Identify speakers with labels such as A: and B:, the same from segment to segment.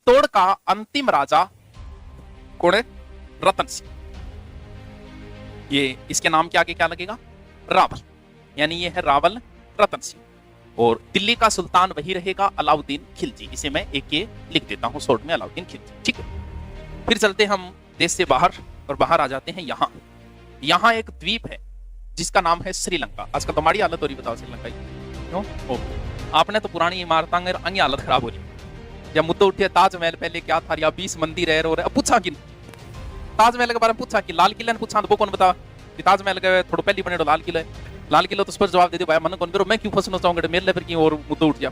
A: चित्तौड़ का अंतिम राजा कौन है? रतन सिंह। ये इसके नाम के आगे क्या लगेगा? रावल, यानी ये है रावल रतन सिंह। और दिल्ली का सुल्तान वही रहेगा, अलाउद्दीन खिलजी। इसे मैं एक ये लिख देता हूं शॉर्ट में, अलाउद्दीन खिलजी। ठीक है, फिर चलते हम देश से बाहर और बाहर आ जाते हैं यहाँ। यहाँ एक द्वीप है जिसका नाम है श्रीलंका। आजकल तो हमारी हालत हो रही, बताओ श्रीलंका की क्यों? आपने तो पुरानी इमारतां अंगी हालत खराब हो रही। जब मुद्दे उठे ताजमहल पहले क्या था, या 20 मंदिर है और पूछा कि ताजमहल के बारे में पूछा कि लाल किले ने पूछा तो कौन बता कि ताजमहल के थोड़ा पहले बने लाल किला है। लाल किला तो उस पर जवाब दे दे भाई, मन कौन करो, मैं क्यों फंसना चाहूंगा मेरे लेकर की और मुद्दा उठ गया।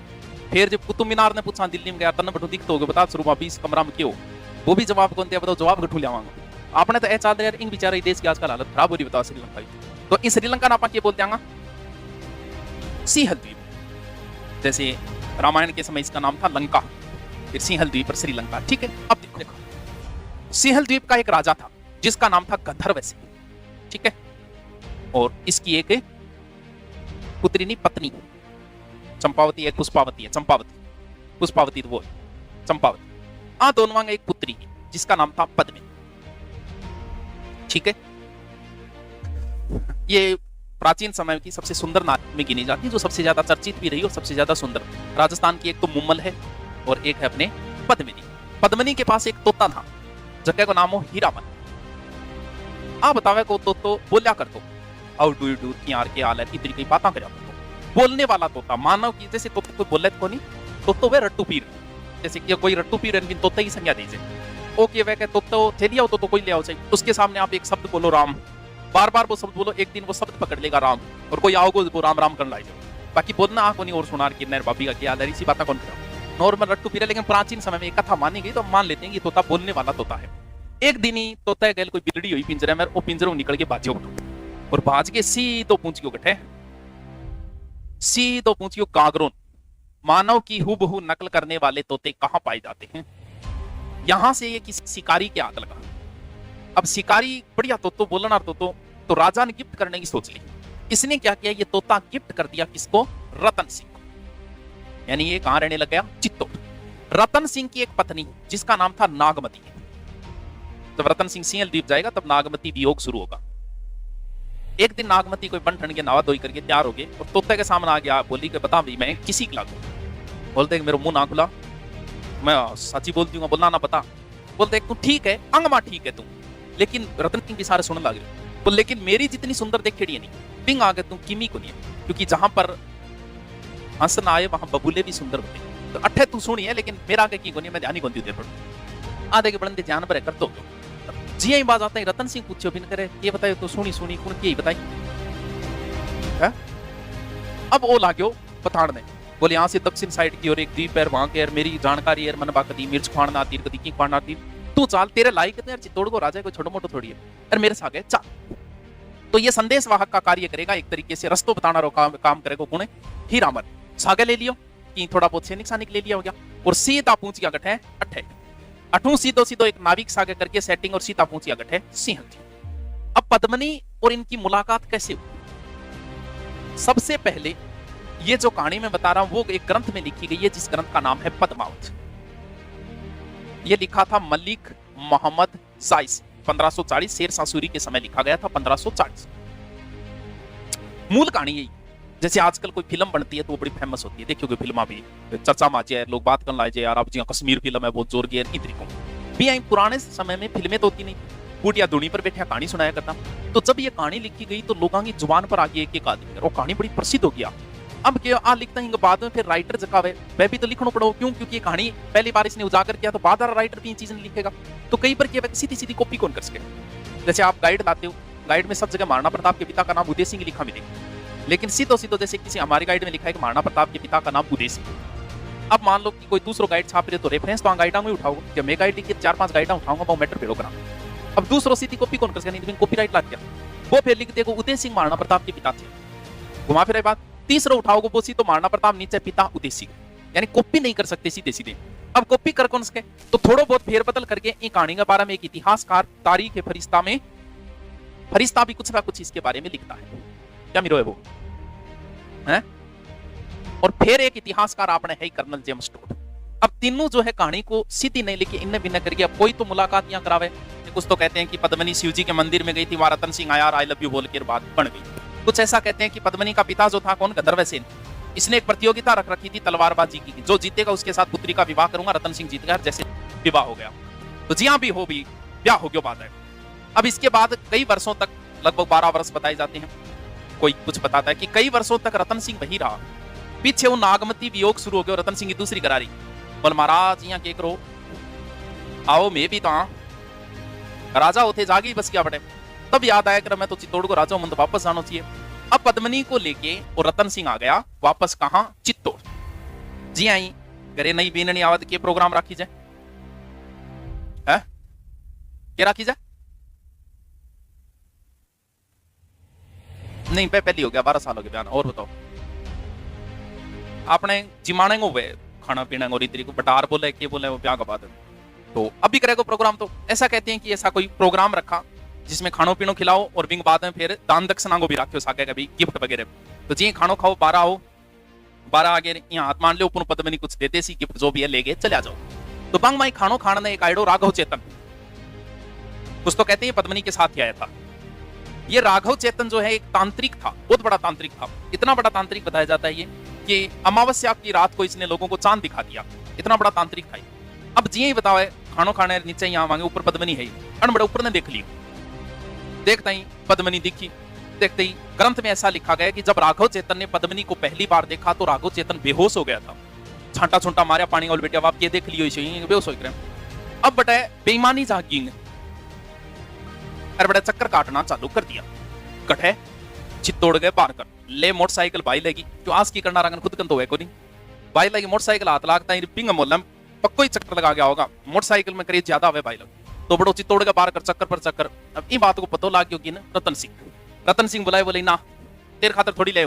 A: फिर जब कुतुब मीनार ने पूछा दिल्ली में गया तन बटू दिखते हो बता शुरू 20 कमरा में क्यों, वो भी जवाब कौन दिया बताओ, जवाब गठू लियावांगा। आपने तो ऐसा यार इन बेचारे देश की आजकल हालत खराब हो रही, बताओ श्रीलंका की। तो इस श्रीलंका ना आप बोलते हैं सिंहल द्वीप। जैसे रामायण के समय इसका नाम था लंका, फिर सिंहल द्वीप और श्रीलंका। ठीक है, अब देखो सिंहल द्वीप का एक राजा था जिसका नाम था गंधर्व सिंह। ठीक है, और इसकी एक पुत्री नहीं पत्नी चंपावती, एक पुष्पावती है, चंपावती पुष्पावती तो वो चंपावती। दोनों एक पुत्री है जिसका नाम था पद्मिनी। ठीक है, ये प्राचीन समय की सबसे सुंदर नारी में गिनी जाती है, जो सबसे ज्यादा चर्चित भी रही और सबसे ज्यादा सुंदर। राजस्थान की एक तो मुम्मल है और एक है अपने पद्मिनी। पद्मिनी के पास एक तोता था, जगह का नाम हो हीरामन। बतावे को तो बोलिया कर दो, हाउ डू यू डू, यार के हाल है, इतनी कई बातें कर बोलने वाला तोता। मानव की जैसे तोता कोई बोले को नहीं तो वे रट्टू पीर, जैसे कि कोई रट्टू पीर है तोता ही संज्ञा दीजिए। ओके वे तो थैलिया हो तो कोई ले आओ चाहिए, उसके सामने आप एक शब्द बोलो राम, बार बार वो शब्द बोलो, एक दिन वो शब्द पकड़ लेगा राम, और कोई आओगे वो राम राम कर लाई जाओ। बाकी बोलना आंखों नहीं और सुनार की नर बाबी का क्या हाल है, इसी बात कौन करा नॉर्मल रट्टू पीर है। लेकिन प्राचीन समय में एक कथा मानी गई तो मान लेते हैं कि तोता बोलने वाला तोता है। एक दिन ही तोता गैल कोई बिगड़ी हुई पिंजरे में, वो पिंजरों निकल के बाजियो और भाज के सीधो पूंछियो गठे, सीधो पूंछियो कागरों। मानव की हूबहू नकल करने वाले तोते कहां पाए जाते हैं? यहां से ये किसी शिकारी के आग लगा। अब शिकारी बढ़िया तोतो बोलना तो राजा ने गिफ्ट करने की सोच ली। इसने क्या किया, ये तोता गिफ्ट कर दिया किसको? रतन सिंह को। यानी ये कहां रहने लग गया? चित्तौड़। रतन सिंह की एक पत्नी जिसका नाम था नागमती। जब रतन सिंह सिंहल द्वीप जाएगा तब नागमती वियोग शुरू होगा। एक दिन नागमती कोई बन ठन के नवा धोई करके तैयार हो गए और तोते के सामने आ गया, बोली कि बता भी मैं किसी के लागू। बोलते मेरे मुंह ना खुला, मैं सच्ची बोलती हूँ, बोलना ना पता। बोलते तू ठीक है, अंगमा ठीक है तू, लेकिन रतन सिंह भी सारे सुनने लगे। तो लेकिन मेरी जितनी सुंदर देखेड़ी नहीं, पिंग आगे तू किमी को नहीं है, क्योंकि जहां पर हंस ना आए वहां बबूले भी सुंदर होते। तो अट्ठे तू सुनी है, लेकिन मेरा आगे की को नहीं, मैं ध्यान ही कौन दी आधे के बड़े ध्यान पर कर दो। जी ही बात आता है, रतन सिंह पूछो बिन करे ये बताइए तो सुनी कौन की बताई है? अब वो लाग्यो पठान ने, बोले यहाँ से दक्षिण साइड की और एक द्वीप है वहां के, मेरी जानकारी है, मन बाकती मिर्च खाना आती कदी की खाना आती, तू चाल तेरे लायक यार, चित्तौड़ को राजा कोई छोटा मोटा थोड़ी है, और मेरे साथ है चाल। तो ये संदेश वाहक का कार्य करेगा, एक तरीके से रस्तो बताना काम करेगा। कौन है? हीरामन। सागे ले लियो कि थोड़ा बहुत सैनिक सानिक ले लिया हो गया, और सीधा पूछ गया गठे अट्ठे अठू सीधो एक नाविक सागे करके सेटिंग और सीता पूछिया गठे सिंहल जी। अब पद्मिनी और इनकी मुलाकात कैसे हुई? सबसे पहले ये जो कहानी मैं बता रहा हूं वो एक ग्रंथ में लिखी गई है, जिस ग्रंथ का नाम है पद्मावत। ये लिखा था मलिक मोहम्मद जायस, 1540 शेरशाह सूरी के समय लिखा गया था, 1540। मूल कहानी यही, जैसे आजकल कोई फिल्म बनती है तो वो बड़ी फेमस होती है, देखियो कोई फिल्म भी चर्चा में आ जाए, लोग बात कर लाए यार, अब जी कश्मीर फिल्म है बहुत जोर की है, तरीकों भी आई। पुराने समय में फिल्में तो होती नहीं, बूढ़िया दूनी पर बैठे कहानी सुनाया करता। तो जब ये कहानी लिखी गई तो लोगों की जुबान पर आ गई एक आदमी, और कहानी बड़ी प्रसिद्ध हो गया। अब क्या लिखता है बाद में फिर राइटर जगह वह भी तो लिखना पड़ो, क्यों? क्योंकि ये कहानी पहली बार इसने उजागर किया, तो बाद राइटर भी इन चीज नहीं लिखेगा, तो कई बार क्या सीधी कॉपी कौन कर सके। जैसे आप गाइड लाते हो, गाइड में सब जगह महाराणा प्रताप के पिता का नाम उदय सिंह लिखा मिलेगा, लेकिन सीधो जैसे किसी हमारे गाइड में लिखा है कि महाराणा प्रताप के पिता का नाम उदय सिंह। अब मान लो कि कोई दूसरो गाइड छाप रहे तो रेफरेंस तो गाइडा में उठाओ, जब मैं गाइड लिखी 4-5 गाइडा उठाऊंगा वो मैटर पेड़ो करा। अब दूसरो सीधी कॉपी कौन कर सके, नहीं कॉपीराइट लाग गया, वो फिर लिख देखो उदय सिंह महाराणा प्रताप के पिता थे, घुमा फिर बात। तीसरा उठाओगे वो सी तो महाराणा प्रताप नीचे पिता उदय सिंह, यानी कॉपी नहीं कर सकते सीधे। अब कॉपी कर कौन सके, तो थोड़ा बहुत फेरबदल करके ये कहानी के बारे में एक इतिहासकार तारीख फरिश्ता में फरिश्ता भी कुछ ना कुछ इसके बारे में लिखता है, क्या मिलो है वो है। और फिर एक इतिहासकार आपने है कर्नल जेम्स टोड। अब तीनों जो है कहानी को सीधी नहीं लिखी, इनने भिन्न करके अब कोई तो मुलाकात यहाँ करावे। कुछ तो कहते हैं कि पद्मनी शिव जी के मंदिर में गई थी, वहां रतन सिंह आया और आई लव यू बोल के बात बन गई। कुछ ऐसा कहते हैं कि पद्मनी का पिता जो था कौन, गंधर्व सेन, इसने एक प्रतियोगिता रख रखी थी तलवारबाजी की, जो जीतेगा उसके साथ पुत्री का विवाह करूंगा। रतन सिंह जीत गया, जैसे विवाह हो गया। तो जी हाँ भी हो भी ब्याह हो गया बात है। अब इसके बाद कई वर्षों तक, लगभग 12 वर्ष बताए जाते हैं, कोई कुछ बताता है कि कई वर्षों तक रतन सिंह वही रहा। पीछे वो नागमती वियोग शुरू हो गया, रतन सिंह की दूसरी करारी। बोल महाराज यहाँ के करो, आओ मैं भी तो राजा होते जागी बस क्या बटे। तब याद आया कि मैं तो चित्तौड़ को राजा हूं, तो वापस जाना चाहिए। अब पद्मनी को लेके और रतन सिंह आ गया वापस, कहां, चित्तौड़। जी आई करे नई बीननी आवत के प्रोग्राम राखी जाए है? क्या राखी जाए? नहीं पहली हो गया, 12 साल हो गए बयान। और बताओ आपने जिमाने को वे खाना पीना और रीति को बटार बोले के बोले वो ब्याह का बात है। तो अभी करेगा प्रोग्राम। तो ऐसा कहते हैं कि ऐसा कोई प्रोग्राम रखा जिसमें खानो पीनो खिलाओ और बिंग बाद में फिर दान दक्षिणा को भी रखे साके कभी गिफ्ट वगैरह। तो जी खानो खाओ, 12 हो, 12 आगे यहाँ हाथ मान लो, पुन पद्मनी कुछ देते सी गिफ्ट जो भी है लेके चले जाओ। तो बंग माई खानो खाने एक आइडो राघव चेतन, कुछ तो कहते हैं पद्मनी के साथ ही आया था। ये राघव चेतन जो है एक तांत्रिक था, बहुत बड़ा तांत्रिक था। इतना बड़ा तांत्रिक बताया जाता है ये कि अमावस्या की रात को इसने लोगों को चांद दिखा दिया, इतना बड़ा तांत्रिक था। अब जी ही बताओ खानो खाने नीचे यहाँ मांगे, ऊपर पद्मनी है, बड़ा ऊपर ने देख ली, देखता ही पद्मनी दिखी। देखते ही ग्रंथ में ऐसा लिखा गया कि जब राघव चेतन ने पद्मनी को पहली बार देखा तो राघव चेतन बेहोश हो गया था। छांटा छुंटा मारा पानी और बेटे आप ये देख लियो, बेहोश हो गए। अब बटा बेईमानी जागी, अरे बड़ा चक्कर काटना चालू कर दिया। कटे चित्तौड़ गए पार कर ले, मोटरसाइकिल भाई लेगी, जो आज की करना रंगन खुद कन तो है को नहीं भाई लगी। मोटरसाइकिल हाथ लागता है पिंग मोल पक्को ही चक्कर लगा गया होगा, मोटरसाइकिल में करीब ज्यादा हुए भाई लोग। तो बड़ो चित्तौड़ के पार कर चक्कर पर चक्कर। अब ये बात को पता लग गया कि ना रतन सिंह बुलाए, बोले ना तेरे खातर थोड़ी ले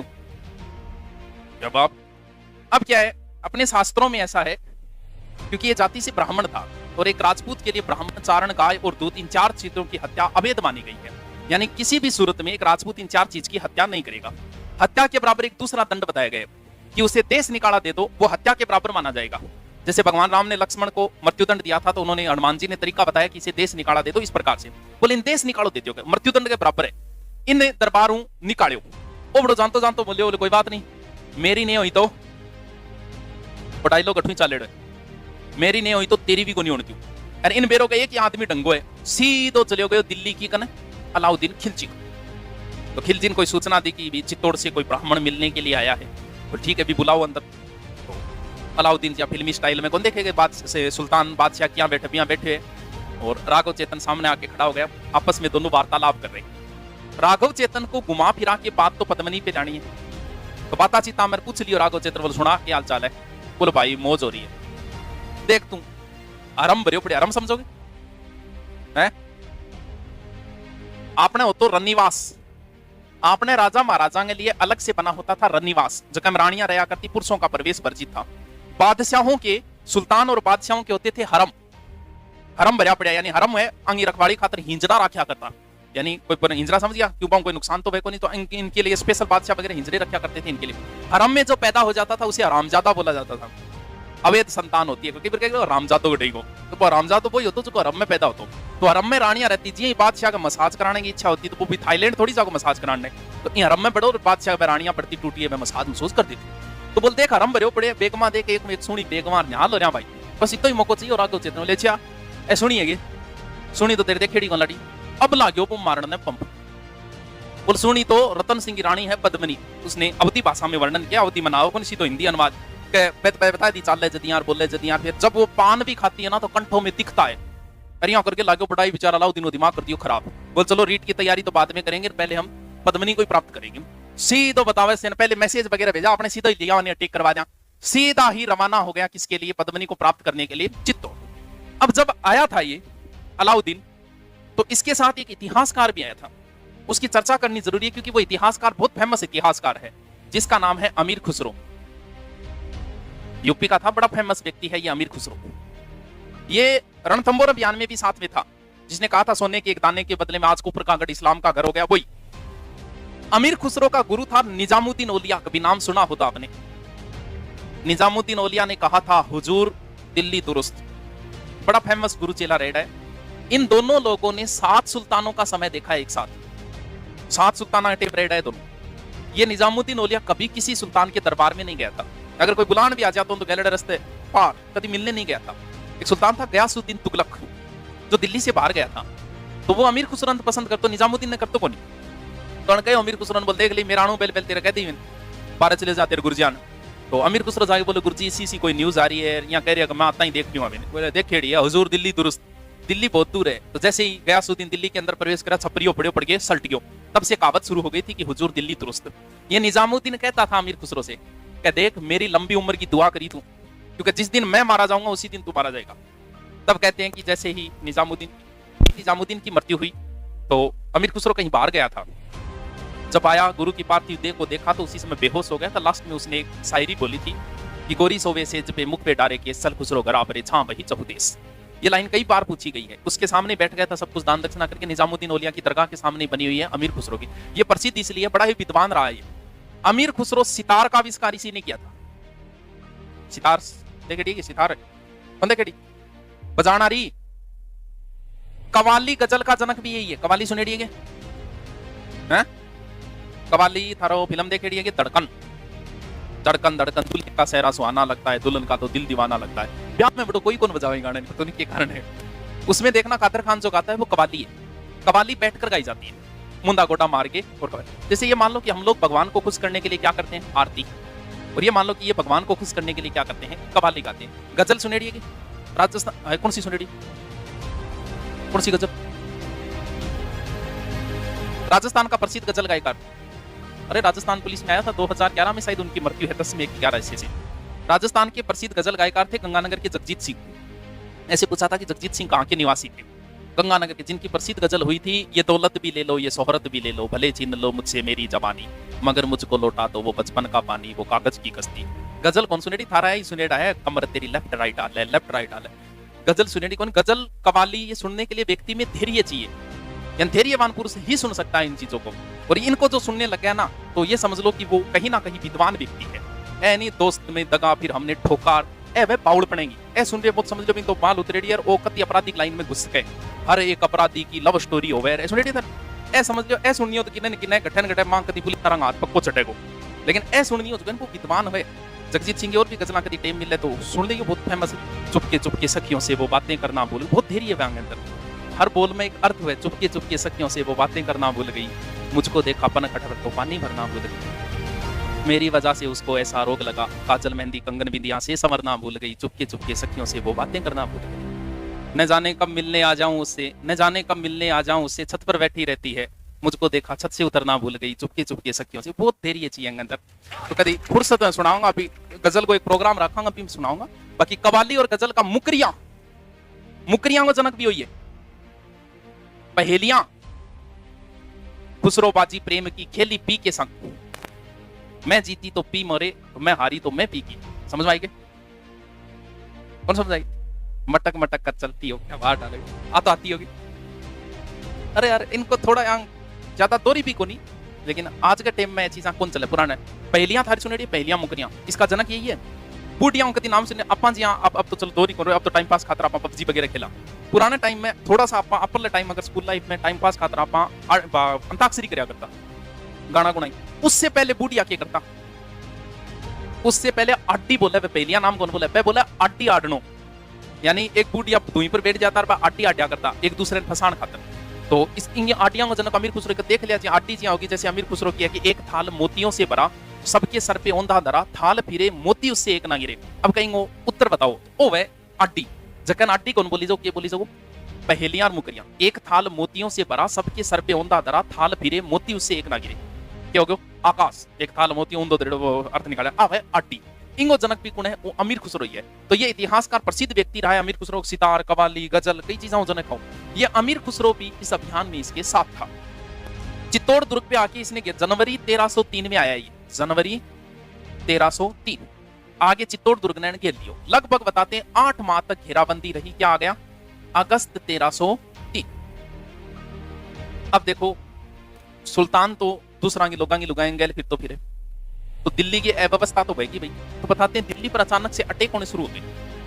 A: जवाब। अब क्या है, अपने शास्त्रों में ऐसा है, क्योंकि ये जाति से ब्राह्मण था और एक राजपूत के लिए ब्राह्मण, चारण, गाय और दूध, इन 4 चीजों की हत्या अवैध मानी गई है। यानी किसी भी सूरत में एक राजपूत इन 4 चीज की हत्या नहीं करेगा। हत्या के बराबर एक दूसरा दंड बताया गया कि उसे देश निकाला दे दो, वो हत्या के बराबर माना जाएगा। जैसे भगवान राम ने लक्ष्मण को मृत्युदंड दिया था, तो उन्होंने हनुमान जी ने तरीका बताया कि इसे देश निकाला दे दो इस प्रकार से। बोले इन देश निकालो देते हो, मृत्युदंड के बराबर है, इन दरबारों निकालो। ओ बड़ो जानतो बोले कोई बात नहीं, मेरी नहीं हुई तो पटाई लो गठुई चाले, मेरी नहीं हुई तो तेरी भी को नहीं होनी। अरे इन बेरों का एक ही आदमी डंगो है, सीधो चले गए दिल्ली की कने अलाउद्दीन खिलजी को। तो खिलजी ने कोई सूचना दी कि चित्तौड़ से कोई ब्राह्मण मिलने के लिए आया है, तो ठीक है भी बुलाओ अंदर। तो अलाउद्दीन या फिल्मी स्टाइल में कौन देखेगा, बात से सुल्तान बादशाह क्या बैठे और राघव चेतन सामने आके खड़ा हो गया। आपस में दोनों वार्तालाप कर रहे। राघव चेतन को घुमा फिरा के बात तो पद्मनी पे जानी है। तो बाता चीता मैं पूछ लियो, राघव चेतन बोल सुना क्या हाल चाल है? बोलो भाई मौज हो रही है। देख तू आराम भरियो पड़े, आराम समझोगे है? आपने हो तो रनिवास, आपने राजा महाराजा के लिए अलग से बना होता था रनिवास, जगह में रानियां रहा करती, पुरुषों का प्रवेश वर्जित था। बादशाहों के, सुल्तान और बादशाहों के होते थे हरम, हरम भरिया पड़ा, यानी हरम है अंगी रखवाड़ी खातर हिंजरा रखा करता, यानी कोई हिंजरा समझ गया, क्यों कोई नुकसान तो नहीं, तो इनके लिए स्पेशल बादशाह वगैरह हिंजरे रखा करते थे इनके लिए। हरम में जो पैदा हो जाता था उसे हरामजादा बोला जाता था, अवैध संतान होती है, क्योंकि रामजादो के ठीक हो तो रामजादो वही होता जो हरम में पैदा होता। तो हरम में रानियां रहती, जी बादशाह का मसाज कराने की इच्छा होती तो वो भी थाईलैंड थोड़ी जाओ मसाज कराने, तो हरम में पढ़ो और बादशाह में रानियां पड़ती टूटी है, मसाज महसूस कर देती। तो बोल देख हरम भरे पड़े, बेगमा देख एक सुनी बेगमा न्याल हो रहा भाई, बस इतना ही मौका चाहिए। और आगे चेतन ले ए सुनिएगी, सुनी तो तेरे देखेड़ी को लड़ी, अब लागो वो मारने पंप। बोल सुनी तो रतन सिंह की रानी है पद्मनी, उसने अवधी भाषा में वर्णन किया, अवधी मनाओ कौन सी तो हिंदी अनुवाद बता दी, चाल जदियार बोले जदियार। फिर जब वो पान भी खाती है ना तो कंठों में दिखता है, अरे यहाँ करके लागो बढ़ाई बेचारा लाओ दिनों दिमाग कर दियो खराब। बोल चलो रीट की तैयारी तो बाद में करेंगे, पहले हम पद्मनी को ही प्राप्त करेंगे। सीधो बतावे से पहले मैसेज वगैरह भेजा आपने, सीधा ही लिया टिक करवा दिया, सीधा ही रवाना हो गया किसके लिए, पद्मनी को प्राप्त करने के लिए चित्तौड़। अब जब आया था ये अलाउद्दीन, तो इसके साथ एक इतिहासकार भी आया था, उसकी चर्चा करनी जरूरी है क्योंकि वो इतिहासकार बहुत फेमस इतिहासकार है, जिसका नाम है अमीर खुसरो। यूपी का था, बड़ा फेमस व्यक्ति है ये अमीर खुसरो। ये रणथंबोर अभियान में भी साथ में था, जिसने कहा था सोने के एक दाने के बदले में आज कुफर का गढ़ इस्लाम का घर हो गया। वही अमीर खुसरो का गुरु था निजामुद्दीन औलिया, कभी नाम सुना होता आपने? निजामुद्दीन औलिया ने कहा था हुजूर दिल्ली दुरुस्त, बड़ा फेमस गुरु चेला रेड है। इन दोनों लोगों ने 7 सुल्तानों का समय देखा है एक साथ, 7 सुल्ताना टेप रेड है दोनों। ये निजामुद्दीन औलिया कभी किसी सुल्तान के दरबार में नहीं गया था, अगर कोई बुलान भी आ जाता तो गैलड रस्ते पार कभी मिलने नहीं गया था। एक सुल्तान था गयासुद्दीन तुगलक, जो दिल्ली से बाहर गया था, तो वो अमीर खुसरो पसंद करतो, निजामुद्दीन ने करतो को नहीं। तो कहे अमीर खुसरो बोल देख ली मेरा अणु बेल बेल तेरा कहती बारह चले जाते गुरजान। तो अमीर खुसरो जाके बोले गुरुजी इसी कोई न्यूज आ रही है, यहाँ कह रही है मैं आता ही देख लूंगा। मैंने बोले देख खेड़ी है हुजूर दिल्ली दुरुस्त, दिल्ली बहुत दूर है। तो जैसे ही गयासुद्दीन दिल्ली के अंदर प्रवेश करा, छपरियों पड़े पड़ गए सल्टियों, तब से कहावत शुरू हो गई थी कि हुजूर दिल्ली दुरुस्त। ये निजामुद्दीन कहता था अमीर खुसरो से, कह देख मेरी लंबी उम्र की दुआ करी तू, क्योंकि जिस दिन मैं मारा जाऊंगा उसी दिन तू मारा जाएगा। तब कहते हैं कि जैसे ही निजामुद्दीन की मृत्यु हुई तो अमीर खुसरो कहीं बाहर गया था, जब आया गुरु की पार्थिव देह को देखा तो उसी समय बेहोश हो गया था। लास्ट में उसने एक शायरी बोली थी कि गोरी सोवे से जब मुख पे डारे के सल खुसरो गरा परे छां वही चहुदेश। ये लाइन कई बार पूछी गई है। उसके सामने बैठ गया था सब कुछ दान दक्षिणा करके, निजामुद्दीन औलिया की दरगाह के सामने बनी हुई है अमीर खुसरो की। ये प्रसिद्ध इसलिए बड़ा ही विद्वान रहा है। अमीर खुसरो सितार का आविष्कार इसी ने किया था। सितार देखे सितार बंदे केड़ी बजाना रही। कवाली गजल का जनक भी यही है। कवाली सुनेड़िए हैं, कवाली थारो फिल्म देखेड़िए धड़कन धड़कन धड़कन, दुल्हन का सहरा सुहाना लगता है, दुल्हन का तो दिल दीवाना लगता है। ब्याह में बड़ो कोई कौन बजावे गाने, पता नहीं क्या कारण है। उसमें देखना कादर खान जो गाता है वो कवाली है। कवाली बैठकर गाई जाती है, मुंदा गोटा मार के। और जैसे ये मान लो कि हम लोग भगवान को खुश करने के लिए क्या करते हैं, आरती। और ये मान लो कि ये भगवान को खुश करने के लिए क्या करते हैं, कवाली गाते हैं। गजल सुनेड़िए की राजस्थान कौन सी सुनेड़ी, कौन सी गजल, राजस्थान का प्रसिद्ध गजल गायकार, अरे राजस्थान पुलिस में आया था 2011 में, शायद उनकी मृत्यु है 10/11 से। राजस्थान के प्रसिद्ध गजल गायकार थे गंगानगर के जगजीत सिंह। ऐसे पूछा था कि जगजीत सिंह कहाँ के निवासी थे, गंगानगर के, जिनकी प्रसिद्ध गजल हुई थी ये दौलत भी ले लो ये शोहरत भी ले लो, भले छीन लो मुझसे मेरी जवानी, मगर मुझको लौटा दो वो बचपन का पानी, वो कागज की कश्ती। गजल कौन सुनेड़ी, थारा ही सुनेड़ा है कमर तेरी लेफ्ट राइट आल है, लेफ्ट राइट आल है। गजल सुनेड़ी कौन, गजल कवाली ये सुनने के लिए व्यक्ति में धैर्य चाहिए, यानी धैर्यवान पुरुष ही सुन सकता है इन चीजों को। और इनको जो सुनने लग गया ना तो ये समझ लो कि वो कहीं ना कहीं विद्वान व्यक्ति है। ऐ नहीं दोस्त में दगा फिर हमने ठोकार, ए वे बाउल पड़ेगी, ए सुन रहे बहुत समझ लो तो बाल उतरेड़ी और ओ कति अपराधिक लाइन में घुस गए, हर एक अपराधी की लव स्टोरी हो गए सुनेड़ी सर। ए समझ लो ए सुनियो तो किने किने गठन गठे मां कति पुलिस तरंग हाथ पक्को चटेगो, लेकिन ए सुनियो तो वो विद्वान है। जगजीत सिंह और भी गजला कभी टाइम मिले तो सुन लीजिए, बहुत फेमस। चुपके चुपके सखियों से वो बातें करना भूल, बहुत धैर्य है अंदर, हर बोल में एक अर्थ है। चुपके चुपके सखियों से वो बातें करना भूल गई, मुझको देखा पन कटहर तो पानी भरना भूल गई, मेरी वजह से उसको ऐसा रोग लगा, काजल मेहंदी कंगन बिंदिया से संवरना भूल गई, चुपके चुपके सखियों से वो बातें करना भूल गई, न जाने कब मिलने आ जाऊं उससे, न जाने कब मिलने आ जाऊं उससे, छत पर बैठी रहती है, मुझको देखा छत से उतरना भूल गई, चुपके चुपके सखियों से। बहुत धैर्य चाहिए अंदर। तो कभी फुर्सत में सुनाऊंगा, अभी गजल को एक प्रोग्राम रखाऊंगा, अभी सुनाऊंगा। बाकी कवाली और गजल का मुकरियां को जनक भी हुई है। पहेलियां, खुसरोबाजी प्रेम की खेली पी के संग, मैं जीती तो पी मरे, मैं हारी तो मैं पी की। समझ में आई? कौन समझ आई? मटक मटक कर चलती हो क्या, बाहर डाले तो आती होगी। अरे यार इनको थोड़ा यहाँ ज्यादा दोरी भी को नहीं, लेकिन आज के टाइम में चीजें कौन चले। पुराने पहेलियां थारी सुनेड़ी, पहेलियां मुकरियां, इसका जनक यही है। बूढ़ियां कति नाम सुने अपा जी, अब तो चलो दोरी करो, अब तो टाइम पास खातर आप पबजी वगैरह खेला। पुराने टाइम में थोड़ा सा अपने टाइम अगर स्कूल लाइफ में टाइम पास खातर आप अंताक्षरी करया करता, गाना गुनाई। उससे पहले बूढ़िया क्या करता, उससे पहले आड्डी बोला, पहलिया नाम कौन बोला, बोला आड्डी आडनो, यानी एक बूढ़िया धुई पर बैठ जाता और आड्डी आड्या करता एक दूसरे ने फसान खातर। तो इस इन आडियां को जनक अमीर खुसरो को देख लिया, आड्डी जी होगी जैसे अमीर खुसरो की है कि एक थाल मोतियों से भरा, सबके सर पे औंधा धरा, थाल फिरे मोती उससे एक ना गिरे। अब कहेंगे उत्तर बताओ, ओ वे आड्डी, जकन आड्डी कौन बोली जो, क्या बोली जो, पहेलियां और मुकरियां। एक थाल मोतियों से भरा, सबके सर पे औंधा धरा, थाल फिरे मोती उससे एक ना गिरे, क्या हो गया आकाश। एक थाल मोती औंधो धरे, वो अर्थ निकाला, आ वे आड्डी। इंगो जनक भी कौन है, वो अमीर खुसरो ही है। तो ये इतिहासकार प्रसिद्ध व्यक्ति रहा है अमीर खुसरो। सितार, कवाली, गजल, कई चीजों जनक हो। ये अमीर खुसरो भी इस अभियान में इसके साथ था। चित्तौड़ दुर्ग पे आके इसने जनवरी 1303 में आया, ये जनवरी 1303 आगे चित्तौड़ दुर्ग ने घेर लियो। लगभग बताते हैं 8 माह तक घेराबंदी रही। क्या आ गया, अगस्त 1303। अब देखो सुल्तान तो दूसरा की लोगांगी लुगाएंगे फिर तो फिर तो दिल्ली की अव्यवस्था तो होगी भाई। तो बताते हैं दिल्ली पर अचानक से अटैक होने शुरू हो गए।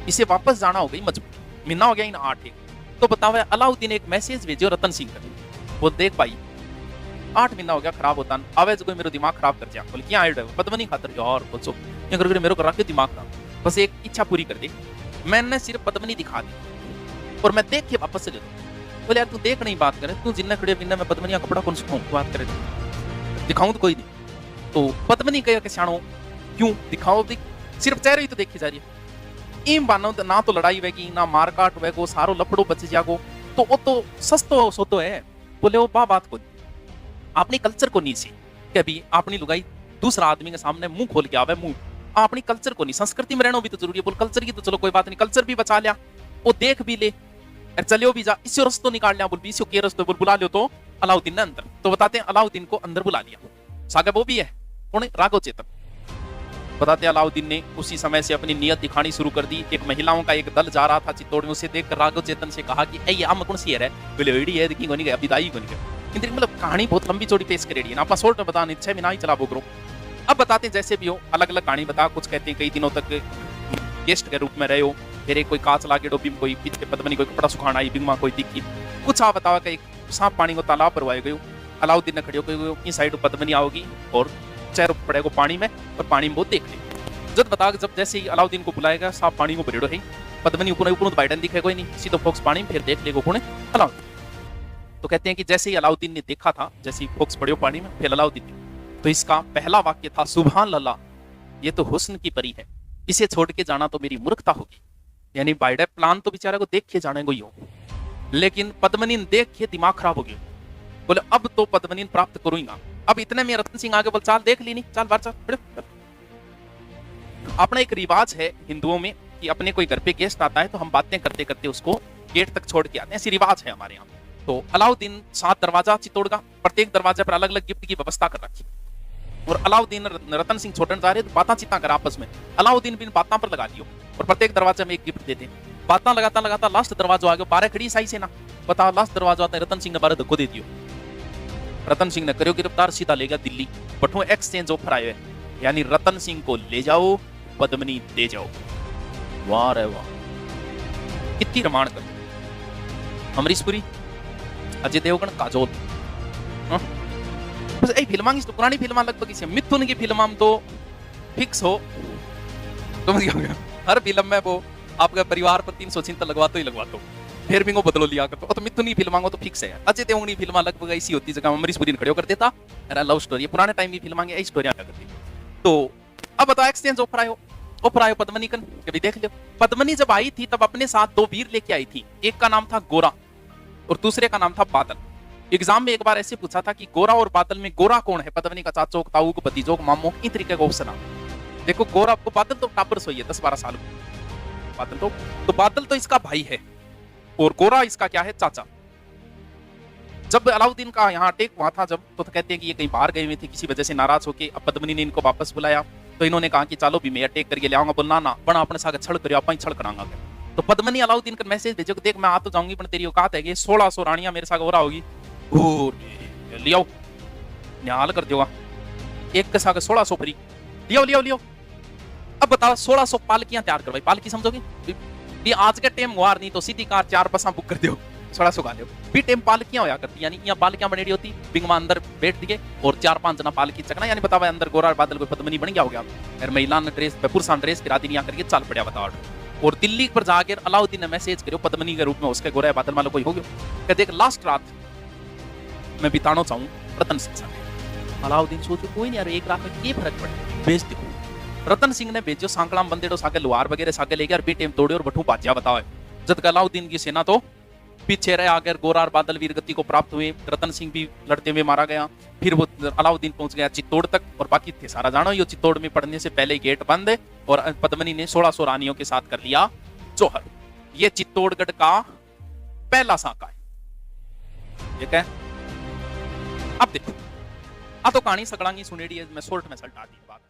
A: इसे वापस जाना हो गई मजबूर, महीना हो गया इन 8 एक। तो बताओ अलाउद्दीन एक मैसेज भेजो रतन सिंह का, वो देख भाई 8 महीना हो गया खराब होता न, आवे जो कोई मेरा दिमाग खराब कर दिया, बोले क्या आइड है पद्मनी खातर यार बच्चों ये करके मेरे को रख के दिमाग खराब, बस एक इच्छा पूरी कर दी, मैंने सिर्फ पद्मनी दिखा दी और मैं देख के वापस चले जाऊँ। बोले यार तू देख नहीं बात करे, तू जिन्ना खड़े बिना मैं पद्मनी का कपड़ा कौन सुखाऊं, बात करे दिखाऊं तो कोई नहीं। तो पद्मनी कह के सियाणो क्यों दिखाओ, सिर्फ चेहरे ही तो देखी जा रही है, इन बानो ना तो लड़ाई वेगी ना मारकाट वेगो, सारो लफड़ो बच जागो, तो वो तो सस्तो सोतो है। बोले वो बात को अपनी कल्चर को नहीं सी कि अभी अपनी लुगाई दूसरा आदमी के सामने मुंह खोल के आवे, मुंह अपनी कल्चर को नहीं, संस्कृति में रहना भी तो जरूरी है। बोल कल्चर की तो चलो कोई बात नहीं, कल्चर भी बचा लिया, वो देख भी ले और चलियो भी जा, इससे रस्तो निकाल लिया, बोल इसी के रस्तो बोल बुला लियो तो अलाउद्दीन ने अंदर, तो बताते हैं अलाउद्दीन को अंदर बुला लिया, सागा वो भी है कौन है, राघव चेतन। बताते अलाउद्दीन ने उसी समय से अपनी नियत दिखानी शुरू कर दी। एक महिलाओं का एक दल जा रहा था चित्तौड़ में, उसे देखकर राघव चेतन से कहा कि ये आम कौन सी है, बोले एडी है देखी कोनी गया विदाई कोनी गया। मतलब कहानी बहुत लंबी चौड़ी पेश करेगी ना, आप शॉर्ट में बताने 6 महीना ही चला वो करो। अब बताते हैं जैसे भी हो, अलग अलग कहानी बता, कुछ कहते हैं कई दिनों तक गेस्ट के रूप में रहे हो, फिर एक कोई कांच लागे डोबी में कोई पीछे पद्मनी कोई कपड़ा सुखाना आई बिगमा कोई दिखी, कुछ आप बतावा कि एक सांप पानी को तालाब परवाए गयो, अलाउद्दीन ने खड़े हो इस साइड पद्मनी आओगी और चेहरे पड़ेगा पानी में और पानी में वो देख ले। जब बता जब जैसे ही अलाउद्दीन को बुलाएगा सांप पानी को भरेड़ो है, पद्मनी ऊपर ऊपर बाइडन दिखे कोई नहीं, सीधो फोक्स पानी में फिर देख लेगो कौन है अलाउद्दीन। तो कहते हैं कि जैसे ही अलाउद्दीन ने देखा था, जैसे ही फोक्स पड़े पानी में फिर अलाउद्दीन ने, तो इसका पहला वाक्य था सुभान अल्लाह, ये तो हुस्न की परी है, इसे छोड़ के जाना तो मेरी मूर्खता होगी। यानी बाइडे प्लान तो बेचारे को देख के जाने को ही हो, लेकिन पद्मनी देख के दिमाग खराब हो गया, बोले अब तो पद्मनी प्राप्त करूंगा। अब इतने में रतन सिंह आगे बोल चाल देख ली नहीं, चाल बाहर चल। अपना एक रिवाज है हिंदुओं में कि अपने कोई घर पे गेस्ट आता है तो हम बातें करते करते उसको गेट तक छोड़ के आते हैं, ऐसी रिवाज है हमारे यहाँ। तो अलाउद्दीन 7 दरवाजा चित्तौड़ का, प्रत्येक दरवाजे पर अलग अलग गिफ्ट की व्यवस्था कर रखी, और अलाउद्दीन रतन सिंह छोड़ने जा रहे तो बातें चिता कर आपस में, अलाउद्दीन भी बातों पर लगा दियो और प्रत्येक दरवाजे में एक गिफ्ट देते, बातें लगाता लगाता लास्ट दरवाजा आ गया, 12 खड़ी साई से ना बता, लास्ट दरवाजा आता है, रतन सिंह ने 12 धक्को दे दियो, रतन सिंह ने करो गिरफ्तार, सीधा ले गया दिल्ली। बटो एक्सचेंज ऑफर आए, यानी रतन सिंह को ले जाओ पद्मनी दे जाओ। वाह रे वाह, कितनी रमान कर, अमरीश पुरी, अजय देवगन, काजोल, बस यही फिल्मां की तो पुरानी फिल्मां लगभग इसे, मिथुन की फिल्मां तो फिक्स हो, समझ गया, हर फिल्म में वो आपका परिवार पर 300 लगवा तो ही लगवा दो, फिर भी वो बदलो लिया करते, तो मिथुन की फिल्मां तो फिक्स है। अजय देवगन की फिल्मां लगभग ऐसी होती जगह अमरीश पुरी ने खड़े कर देता, लव स्टोरी, पुराने टाइम की फिल्मां यही स्टोरियां करती। तो अब बताओ एक्सचेंज ऑफर आयो पद्मनी कन, कभी देख लो, पद्मनी जब आई थी तब अपने साथ 2 वीर लेके आई थी, एक का नाम था गोरा और दूसरे का नाम था बादल। एग्जाम में एक बार ऐसे पूछा था कि गोरा और बादल में गोरा कौन है, पद्मनी का चाचो, ताऊ, भतीजो, मामो, इन तरीके का ऑप्शन आ। देखो गोरा को, बादल तो टापर सोई है 10-12 साल, बादल तो बादल तो इसका भाई है और गोरा इसका क्या है, चाचा। जब अलाउद्दीन का यहाँ अटैक हुआ था जब, तो कहते हैं कि ये कहीं बाहर गए हुए थे, किसी वजह से नाराज होकर, अब पद्मनी ने इनको वापस बुलाया, तो इन्होंने कहा कि चलो भी मैं अटैक करके ले आऊंगा, बोलना ना बना अपने साथ छड़ करियो, आप ही छड़ करांगा। तो पद्मनी अलाउद्दीन का मैसेज भेजो कि देख मैं आ तो जाऊंगी पर तेरी औकात है कि 1600 रानियां मेरे साथ हो रहा होगी, लियो निहाल कर देगा, एक के साथ 1600 फ्री, लियो। अब बताओ 1600 पालकियां तैयार करवाई, पालकी समझोगे भी आज के टाइम वार नहीं तो सीधी कार 4 बसा बुक कर दो, 1600 का लियो भी टाइम पालकियां होया करती, यानी यहाँ पालकियां बनेड़ी होती, बिंगमा अंदर बैठ दिए और 4-5 जना पालकी चकना, यानी बताओ अंदर गोरा बादल कोई पद्मनी बन गया हो गया, फिर महिला ने ड्रेस पुरुषा ड्रेस फिरा दी करके चल पड़ा बताओ। और दिल्ली पर जाकर अलाउद्दीन ने मैसेज करो पद्मनी के रूप में, उसके गोरा बादल वालों कोई हो गया, देख लास्ट रात मैं बिताना चाहूँ रतन सिंह साथ। अलाउद्दीन सोचो कोई नहीं यार, एक रात में क्या फर्क पड़े, भेज दो। रतन सिंह ने भेजो सांकड़ाम बंदेड़ो सागे लोहार वगैरह सागे लेके और बेटेम तोड़े और बठू बाजिया बताओ। जब अलाउद्दीन की सेना तो पीछे रहे, आकर गोरा और बादल वीर गति को प्राप्त हुए, रतन सिंह भी लड़ते हुए मारा गया। फिर वो अलाउद्दीन पहुंच गया चित्तौड़ तक, और बाकी थे सारा जानो यो चित्तौड़ में पड़ने से पहले गेट बंद है और पद्मनी ने 1600 रानियों के साथ कर लिया जोहर। ये चित्तौड़गढ़ का पहला साका है, ठीक है। अब देखो आ तो कहानी सगड़ांगी सुनेड़ी है, मैं शॉर्ट में सल्टा दी बात।